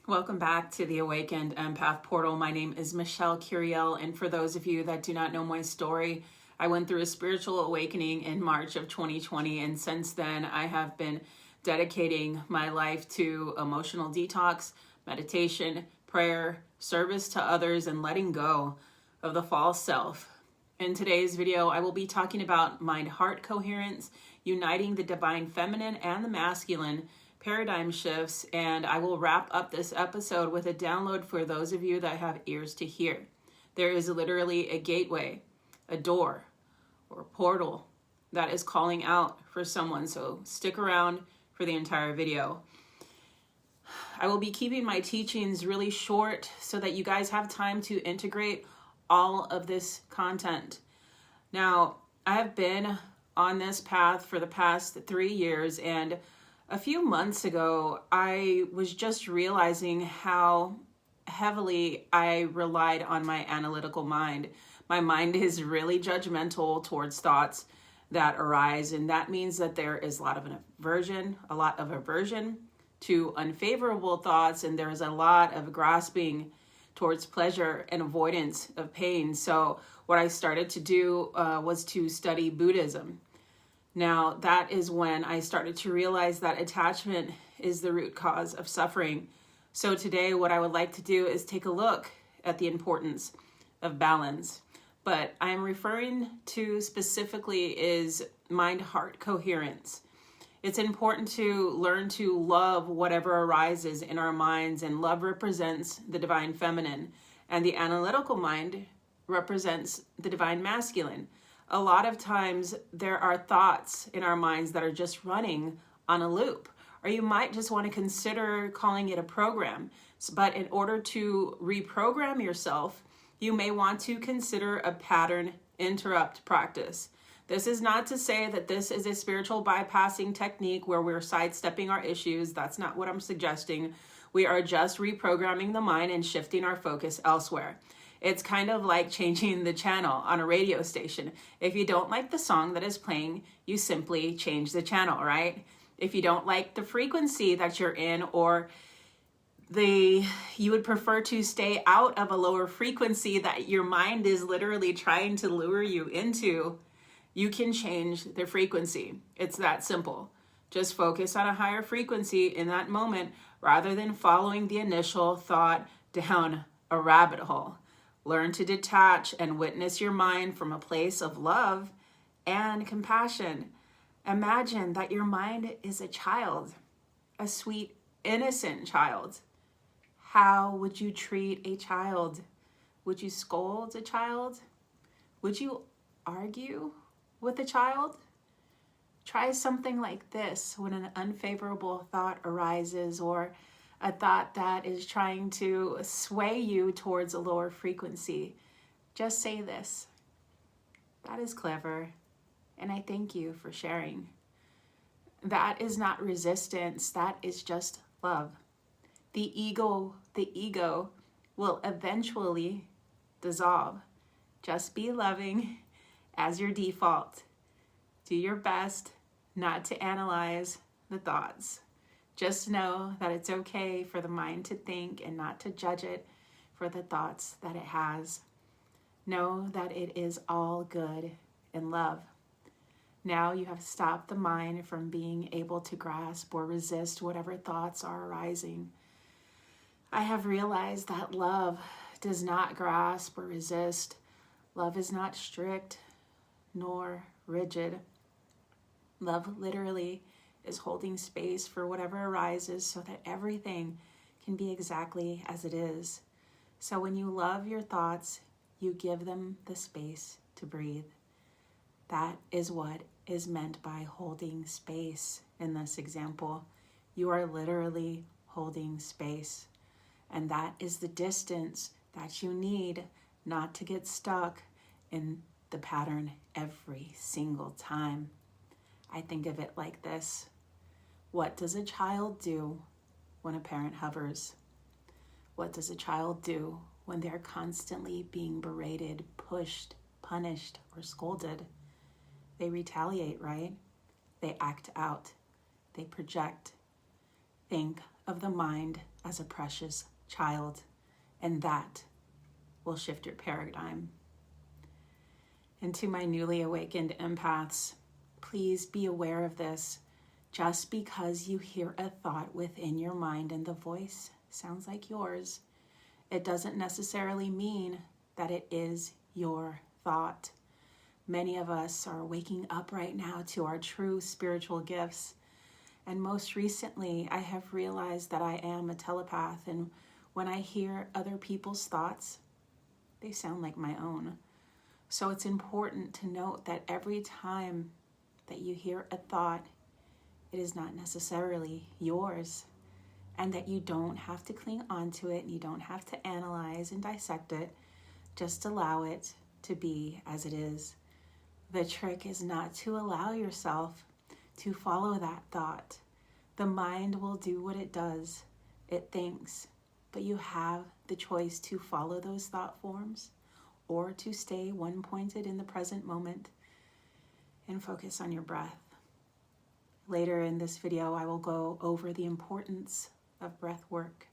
Welcome back to the Awakened Empath Portal. My name is Michelle Curiel, and for those of you that do not know my story, I went through a spiritual awakening in March of 2020, and since then I have been dedicating my life to emotional detox, meditation, prayer, service to others, and letting go of the false self. In today's video, I will be talking about mind-heart coherence, uniting the divine feminine and the masculine, paradigm shifts, and I will wrap up this episode with a download for those of you that have ears to hear. There is literally a gateway, a door, or a portal that is calling out for someone, so stick around for the entire video. I will be keeping my teachings really short so that you guys have time to integrate all of this content. Now, I have been on this path for the past 3 years, and a few months ago, I was just realizing how heavily I relied on my analytical mind. My mind is really judgmental towards thoughts that arise, and that means that there is a lot of aversion to unfavorable thoughts, and there's a lot of grasping towards pleasure and avoidance of pain. So what I started to do was to study Buddhism. Now, that is when I started to realize that attachment is the root cause of suffering. So today, what I would like to do is take a look at the importance of balance. But I'm referring to specifically is mind-heart coherence. It's important to learn to love whatever arises in our minds, and love represents the divine feminine, and the analytical mind represents the divine masculine. A lot of times there are thoughts in our minds that are just running on a loop, or you might just want to consider calling it a program. But in order to reprogram yourself, you may want to consider a pattern interrupt practice. This is not to say that this is a spiritual bypassing technique where we're sidestepping our issues. That's not what I'm suggesting. We are just reprogramming the mind and shifting our focus elsewhere. It's kind of like changing the channel on a radio station. If you don't like the song that is playing, you simply change the channel, right? If you don't like the frequency that you're in, or you would prefer to stay out of a lower frequency that your mind is literally trying to lure you into, you can change the frequency. It's that simple. Just focus on a higher frequency in that moment rather than following the initial thought down a rabbit hole. Learn to detach and witness your mind from a place of love and compassion. Imagine that your mind is a child, a sweet, innocent child. How would you treat a child? Would you scold a child? Would you argue with a child? Try something like this when an unfavorable thought arises, or a thought that is trying to sway you towards a lower frequency. Just say this: that is clever, and I thank you for sharing. That is not resistance, that is just love. The ego will eventually dissolve. Just be loving as your default. Do your best not to analyze the thoughts. Just know that it's okay for the mind to think and not to judge it for the thoughts that it has. Know that it is all good in love. Now you have stopped the mind from being able to grasp or resist whatever thoughts are arising. I have realized that love does not grasp or resist. Love is not strict nor rigid. Love literally is holding space for whatever arises so that everything can be exactly as it is. So when you love your thoughts, you give them the space to breathe. That is what is meant by holding space in this example. You are literally holding space. And that is the distance that you need not to get stuck in the pattern every single time. I think of it like this. What does a child do when a parent hovers? What does a child do when they're constantly being berated, pushed, punished, or scolded? They retaliate, right? They act out. They project. Think of the mind as a precious child, and that will shift your paradigm. And to my newly awakened empaths, please be aware of this. Just because you hear a thought within your mind and the voice sounds like yours, it doesn't necessarily mean that it is your thought. Many of us are waking up right now to our true spiritual gifts. And most recently, I have realized that I am a telepath. And when I hear other people's thoughts, they sound like my own. So it's important to note that every time that you hear a thought, it is not necessarily yours, and that you don't have to cling onto it and you don't have to analyze and dissect it. Just allow it to be as it is. The trick is not to allow yourself to follow that thought. The mind will do what it does. It thinks, but you have the choice to follow those thought forms or to stay one-pointed in the present moment and focus on your breath. Later in this video, I will go over the importance of breath work.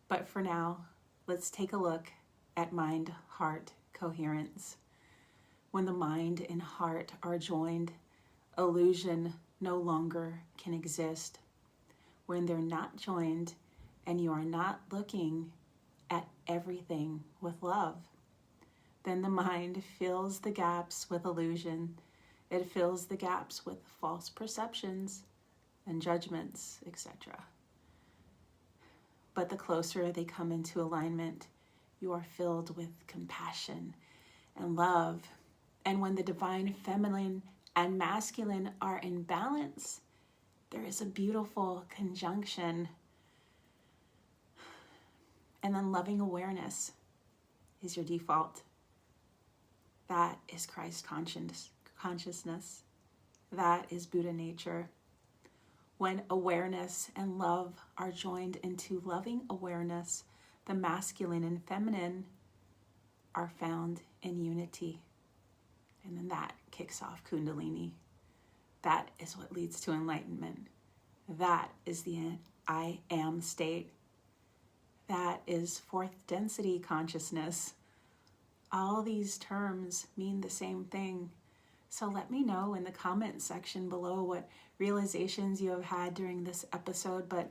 But for now, let's take a look at mind-heart coherence. When the mind and heart are joined, illusion no longer can exist. When they're not joined and you are not looking at everything with love, then the mind fills the gaps with illusion. It fills the gaps with false perceptions and judgments, etc. But the closer they come into alignment, you are filled with compassion and love. And when the divine feminine and masculine are in balance, there is a beautiful conjunction. And then loving awareness is your default. That is Christ consciousness. That is Buddha nature. When awareness and love are joined into loving awareness, the masculine and feminine are found in unity. And then that kicks off Kundalini. That is what leads to enlightenment. That is the I am state. That is fourth density consciousness. All these terms mean the same thing. So let me know in the comment section below what realizations you have had during this episode. But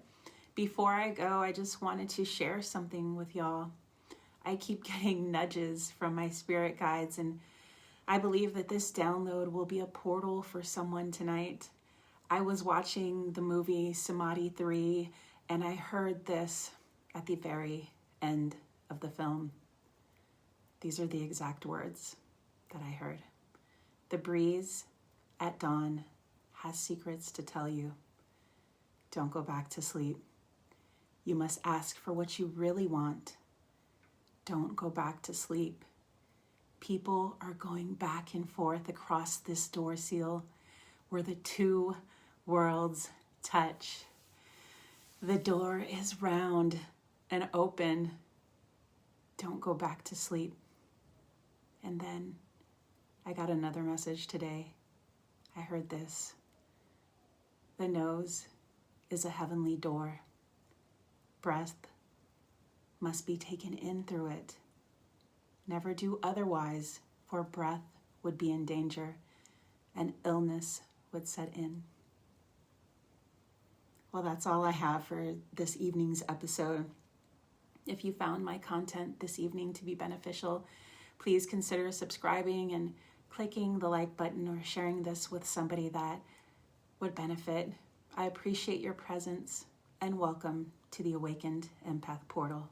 before I go, I just wanted to share something with y'all. I keep getting nudges from my spirit guides, and I believe that this download will be a portal for someone tonight. I was watching the movie Samadhi 3, and I heard this at the very end of the film. These are the exact words that I heard. The breeze at dawn has secrets to tell you. Don't go back to sleep. You must ask for what you really want. Don't go back to sleep. People are going back and forth across this door seal where the two worlds touch. The door is round and open. Don't go back to sleep. And then I got another message today. I heard this. The nose is a heavenly door. Breath must be taken in through it. Never do otherwise, for breath would be in danger and illness would set in. Well, that's all I have for this evening's episode. If you found my content this evening to be beneficial, please consider subscribing and clicking the like button or sharing this with somebody that would benefit. I appreciate your presence and welcome to the Awakened Empath Portal.